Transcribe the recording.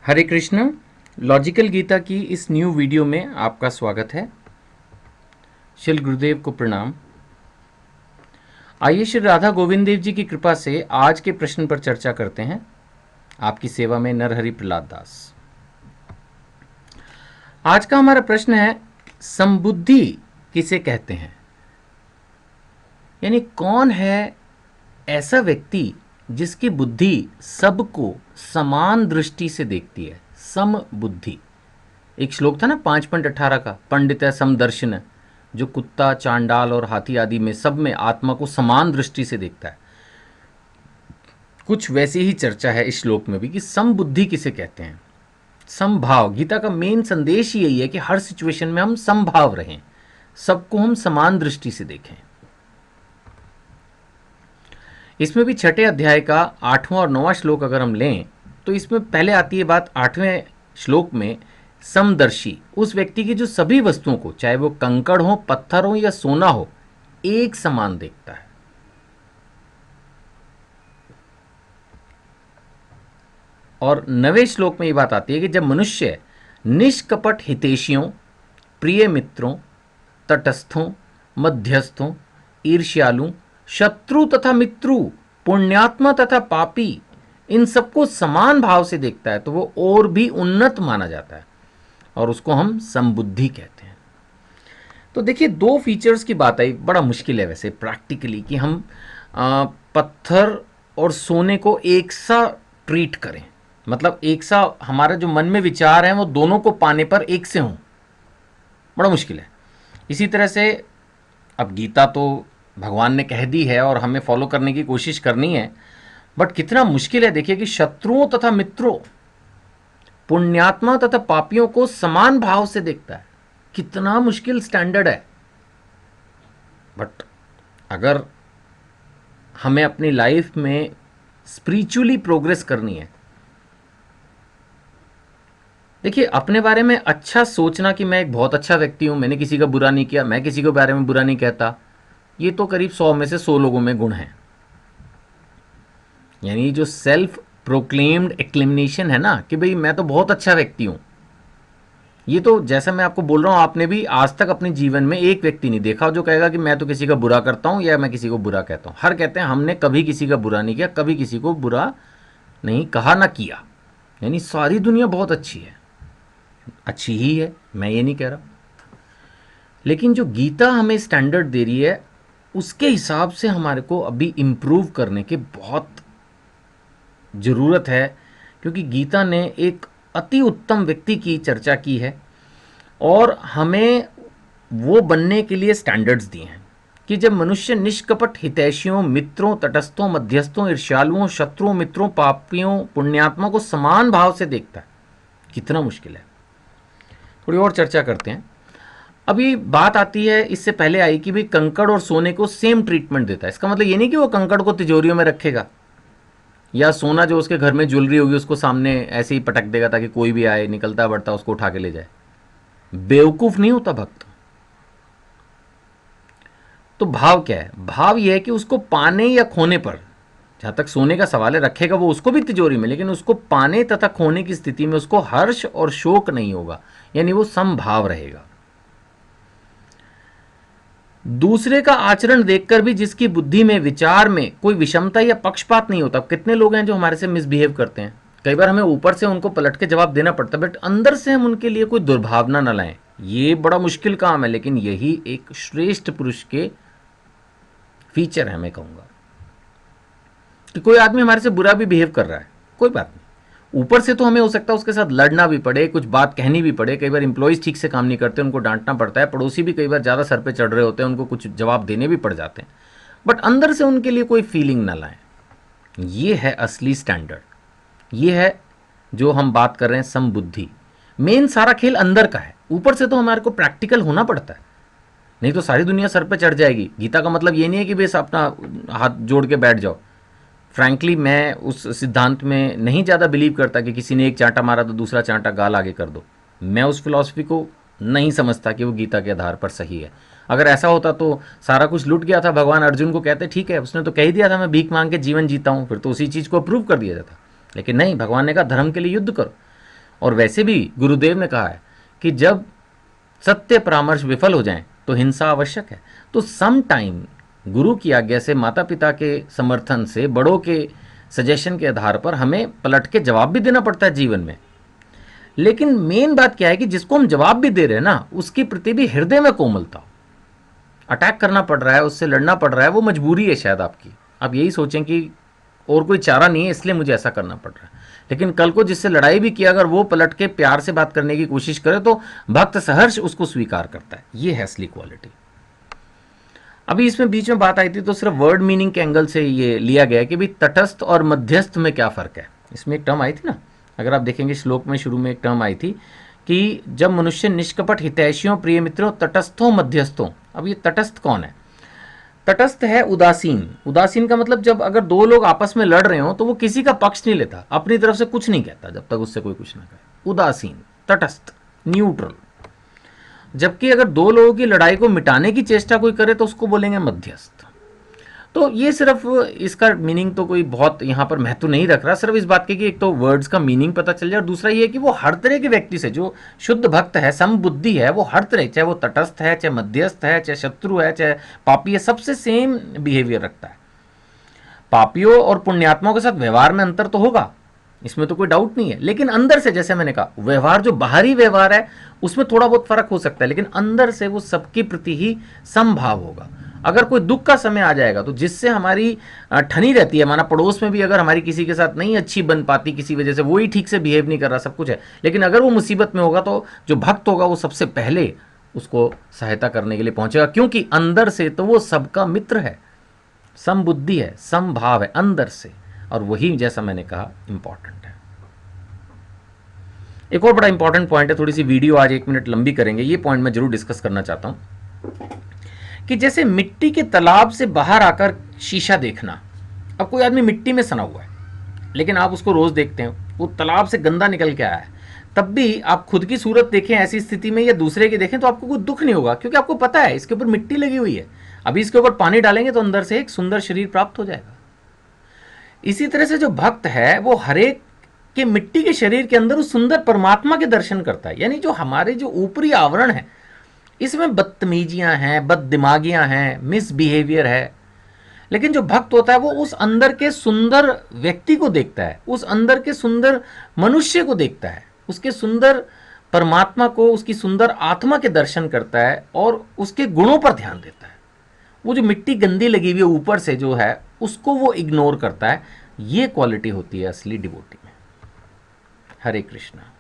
हरे Krishna. Logical Gita की इस new video में आपका स्वागत है। श्री गुरुदेव को प्रणाम। आइए श्री राधा गोविंद देव जी की कृपा से आज के प्रश्न पर चर्चा करते हैं। आपकी सेवा में नरहरि प्रहलाद दास। आज का हमारा प्रश्न है, समबुद्धि किसे कहते हैं? यानी कौन है ऐसा व्यक्ति जिसकी बुद्धि सबको समान दृष्टि से देखती है? समबुद्धि। एक श्लोक था ना 5.18 का, पंडित है समदर्शन, जो कुत्ता, चांडाल और हाथी आदि में सब में आत्मा को समान दृष्टि से देखता है। कुछ वैसी ही चर्चा है इस श्लोक में भी कि समबुद्धि किसे कहते हैं। समभाव। गीता का मेन संदेश यही है कि हर सिचुएशन में हम समभाव रहें, सबको हम समान दृष्टि से देखें। इसमें भी छठे अध्याय का 8वां और 9वां श्लोक अगर हम लें तो इसमें पहले आती है बात 8वें श्लोक में, समदर्शी उस व्यक्ति की जो सभी वस्तुओं को, चाहे वो कंकड़ हो, पत्थर हो या सोना हो, एक समान देखता है। और 9वें श्लोक में ये बात आती है कि जब मनुष्य निष्कपट हितैषियों, प्रिय मित्रों, तटस्थों, मध्यस्थों, ईर्ष्यालु, शत्रु तथा मित्रु, पुण्यात्मा तथा पापी, इन सबको समान भाव से देखता है तो वो और भी उन्नत माना जाता है और उसको हम समबुद्धि कहते हैं। तो देखिए, दो फीचर्स की बात आई। बड़ा मुश्किल है वैसे प्रैक्टिकली कि हम पत्थर और सोने को एक सा ट्रीट करें, मतलब एक सा हमारा जो मन में विचार है वो दोनों को पाने पर एक से हों। बड़ा मुश्किल है। इसी तरह से अब गीता तो भगवान ने कह दी है और हमें फॉलो करने की कोशिश करनी है, बट कितना मुश्किल है। देखिए कि शत्रुओं तथा मित्रों, पुण्यात्मा तथा पापियों को समान भाव से देखता है। कितना मुश्किल स्टैंडर्ड है। बट अगर हमें अपनी लाइफ में स्पिरिचुअली प्रोग्रेस करनी है, देखिए अपने बारे में अच्छा सोचना कि मैं एक बहुत अच्छा व्यक्ति हूं, मैंने किसी का बुरा नहीं किया, मैं किसी के बारे में बुरा नहीं कहता, ये तो करीब 100 में से 100 लोगों में गुण है। यानी जो सेल्फ प्रोक्लेम्ड एक्लेमिनेशन है ना कि भाई मैं तो बहुत अच्छा व्यक्ति हूं, ये तो जैसा मैं आपको बोल रहा हूं, आपने भी आज तक अपने जीवन में एक व्यक्ति नहीं देखा जो कहेगा कि मैं तो किसी का बुरा करता हूं या मैं किसी को बुरा कहता हूं। हर कहते हैं हमने कभी किसी का बुरा नहीं किया, कभी किसी को बुरा नहीं कहा ना किया। यानी सारी दुनिया बहुत अच्छी है, अच्छी ही है, मैं ये नहीं कह रहा। लेकिन जो गीता हमें स्टैंडर्ड दे रही है उसके हिसाब से हमारे को अभी इम्प्रूव करने की बहुत ज़रूरत है, क्योंकि गीता ने एक अति उत्तम व्यक्ति की चर्चा की है और हमें वो बनने के लिए स्टैंडर्ड्स दिए हैं कि जब मनुष्य निष्कपट हितैषियों, मित्रों, तटस्थों, मध्यस्थों, ईर्ष्यालुओं, शत्रुओं, मित्रों, पापियों, पुण्यात्मा को समान भाव से देखता है। कितना मुश्किल है। थोड़ी और चर्चा करते हैं। अभी बात आती है, इससे पहले आई कि भाई कंकड़ और सोने को सेम ट्रीटमेंट देता है। इसका मतलब ये नहीं कि वो कंकड़ को तिजोरियों में रखेगा या सोना जो उसके घर में ज्वेलरी होगी उसको सामने ऐसे ही पटक देगा ताकि कोई भी आए निकलता बढ़ता उसको उठा के ले जाए। बेवकूफ नहीं होता भक्त। तो भाव क्या है? भाव यह है कि उसको पाने या खोने पर, जहां तक सोने का सवाल है, रखेगा वो उसको भी तिजोरी में, लेकिन उसको पाने तथा खोने की स्थिति में उसको हर्ष और शोक नहीं होगा, यानी वो समभाव रहेगा। दूसरे का आचरण देखकर भी जिसकी बुद्धि में, विचार में कोई विषमता या पक्षपात नहीं होता। कितने लोग हैं जो हमारे से मिसबिहेव करते हैं, कई बार हमें ऊपर से उनको पलट के जवाब देना पड़ता है, बट अंदर से हम उनके लिए कोई दुर्भावना न लाएं। ये बड़ा मुश्किल काम है, लेकिन यही एक श्रेष्ठ पुरुष के फीचर है। मैं कहूंगा कि कोई आदमी हमारे से बुरा भी बिहेव कर रहा है, कोई बात नहीं, ऊपर से तो हमें हो सकता है उसके साथ लड़ना भी पड़े, कुछ बात कहनी भी पड़े। कई बार इंप्लॉइज ठीक से काम नहीं करते, उनको डांटना पड़ता है। पड़ोसी भी कई बार ज़्यादा सर पे चढ़ रहे होते हैं, उनको कुछ जवाब देने भी पड़ जाते हैं, बट अंदर से उनके लिए कोई फीलिंग ना लाएं। ये है असली स्टैंडर्ड। ये है जो हम बात कर रहे हैं समबुद्धि। मेन सारा खेल अंदर का है, ऊपर से तो हमारे को प्रैक्टिकल होना पड़ता है, नहीं तो सारी दुनिया सर पे चढ़ जाएगी। गीता का मतलब ये नहीं है कि बस अपना हाथ जोड़ के बैठ जाओ। फ्रैंकली मैं उस सिद्धांत में नहीं ज़्यादा बिलीव करता कि किसी ने एक चांटा मारा तो दूसरा चांटा गाल आगे कर दो। मैं उस फिलॉसफी को नहीं समझता कि वो गीता के आधार पर सही है। अगर ऐसा होता तो सारा कुछ लूट गया था, भगवान अर्जुन को कहते ठीक है, उसने तो कह ही दिया था मैं भीख मांग के जीवन जीता हूँ, फिर तो उसी चीज़ को अप्रूव कर दिया जाता। लेकिन नहीं, भगवान ने कहा धर्म के लिए युद्ध करो। और वैसे भी गुरुदेव ने कहा है कि जब सत्य परामर्श विफल हो जाए तो हिंसा आवश्यक है। तो सम टाइम गुरु की आज्ञा से, माता पिता के समर्थन से, बड़ों के सजेशन के आधार पर हमें पलट के जवाब भी देना पड़ता है जीवन में। लेकिन मेन बात क्या है कि जिसको हम जवाब भी दे रहे हैं ना, उसके प्रति भी हृदय में कोमलता। अटैक करना पड़ रहा है, उससे लड़ना पड़ रहा है, वो मजबूरी है शायद आपकी। आप यही सोचें कि और कोई चारा नहीं है इसलिए मुझे ऐसा करना पड़ रहा है। लेकिन कल को जिससे लड़ाई भी किया, अगर वो पलट के प्यार से बात करने की कोशिश करे तो भक्त सहर्ष उसको स्वीकार करता है। ये है असली क्वालिटी। अभी इसमें बीच में बात आई थी तो सिर्फ वर्ड मीनिंग के एंगल से ये लिया गया कि भाई तटस्थ और मध्यस्थ में क्या फ़र्क है। इसमें एक टर्म आई थी ना, अगर आप देखेंगे श्लोक में शुरू में एक टर्म आई थी कि जब मनुष्य निष्कपट हितैषियों प्रिय मित्रों तटस्थों मध्यस्थों। अब ये तटस्थ कौन है? तटस्थ है उदासीन। उदासीन का मतलब जब अगर दो लोग आपस में लड़ रहे हो तो वो किसी का पक्ष नहीं लेता, अपनी तरफ से कुछ नहीं कहता जब तक उससे कोई कुछ ना कहे। उदासीन, तटस्थ, न्यूट्रल। जबकि अगर दो लोगों की लड़ाई को मिटाने की चेष्टा कोई करे तो उसको बोलेंगे मध्यस्थ। तो ये सिर्फ इसका मीनिंग तो कोई बहुत यहाँ पर महत्व नहीं रख रहा, सिर्फ इस बात की कि एक तो वर्ड्स का मीनिंग पता चल जाए और दूसरा ये कि वो हर तरह के व्यक्ति से, जो शुद्ध भक्त है, समबुद्धि है, वो हर तरह, चाहे वो तटस्थ है, चाहे मध्यस्थ है, चाहे शत्रु है, चाहे पापी है, सबसे सेम बिहेवियर रखता है। पापियों और पुण्यात्माओं के साथ व्यवहार में अंतर तो होगा, इसमें तो कोई डाउट नहीं है। लेकिन अंदर से, जैसे मैंने कहा, व्यवहार जो बाहरी व्यवहार है उसमें थोड़ा बहुत फर्क हो सकता है, लेकिन अंदर से वो सबके प्रति ही समभाव होगा। अगर कोई दुख का समय आ जाएगा तो जिससे हमारी ठनी रहती है, हमारा पड़ोस में भी अगर हमारी किसी के साथ नहीं अच्छी बन पाती किसी वजह से, वही ठीक से बिहेव नहीं कर रहा, सब कुछ है, लेकिन अगर वो मुसीबत में होगा तो जो भक्त होगा वो सबसे पहले उसको सहायता करने के लिए पहुंचेगा, क्योंकि अंदर से तो वो सबका मित्र है, समबुद्धि है, समभाव है अंदर से। और वही, जैसा मैंने कहा, इंपॉर्टेंट है। एक और बड़ा इंपॉर्टेंट पॉइंट है, थोड़ी सी वीडियो आज 1 मिनट लंबी करेंगे, ये पॉइंट मैं जरूर डिस्कस करना चाहता हूं कि जैसे मिट्टी के तालाब से बाहर आकर शीशा देखना। अब कोई आदमी मिट्टी में सना हुआ है लेकिन आप उसको रोज देखते हैं, वो तालाब से गंदा निकल के आया है, तब भी आप खुद की सूरत देखें ऐसी स्थिति में या दूसरे की देखें तो आपको कोई दुख नहीं होगा, क्योंकि आपको पता है इसके ऊपर मिट्टी लगी हुई है, अभी इसके ऊपर पानी डालेंगे तो अंदर से एक सुंदर शरीर प्राप्त हो जाएगा। इसी तरह से जो भक्त है वो हरेक के मिट्टी के शरीर के अंदर उस सुंदर परमात्मा के दर्शन करता है। यानी जो हमारे जो ऊपरी आवरण है इसमें बदतमीजियां हैं, बददिमागियां हैं, मिसबिहेवियर है, लेकिन जो भक्त होता है वो उस अंदर के सुंदर व्यक्ति को देखता है, उस अंदर के सुंदर मनुष्य को देखता है, उसके सुंदर परमात्मा को, उसकी सुंदर आत्मा के दर्शन करता है और उसके गुणों पर ध्यान देता है। वो जो मिट्टी गंदी लगी हुई है ऊपर से जो है उसको वो इग्नोर करता है। ये क्वालिटी होती है असली डिवोटी में। हरे कृष्णा।